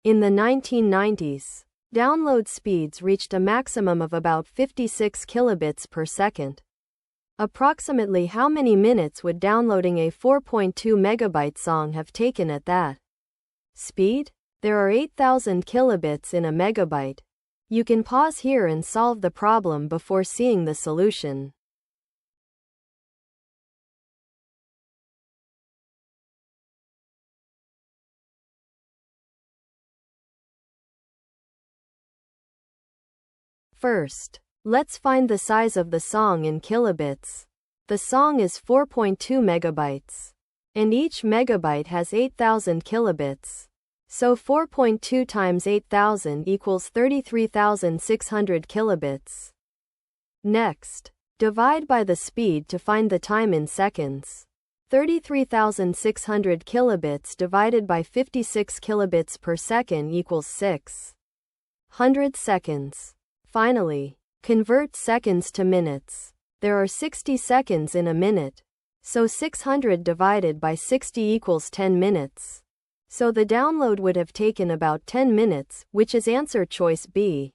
In the 1990s, download speeds reached a maximum of about 56 kilobits per second. Approximately how many minutes would downloading a 4.2 megabyte song have taken at that speed? There are 8,000 kilobits in a megabyte. You can pause here and solve the problem before seeing the solution. First, let's find the size of the song in kilobits. The song is 4.2 megabytes, and each megabyte has 8,000 kilobits. So 4.2 times 8,000 equals 33,600 kilobits. Next, divide by the speed to find the time in seconds. 33,600 kilobits divided by 56 kilobits per second equals 600 seconds. Finally, convert seconds to minutes. There are 60 seconds in a minute, so 600 divided by 60 equals 10 minutes. So the download would have taken about 10 minutes, which is answer choice B.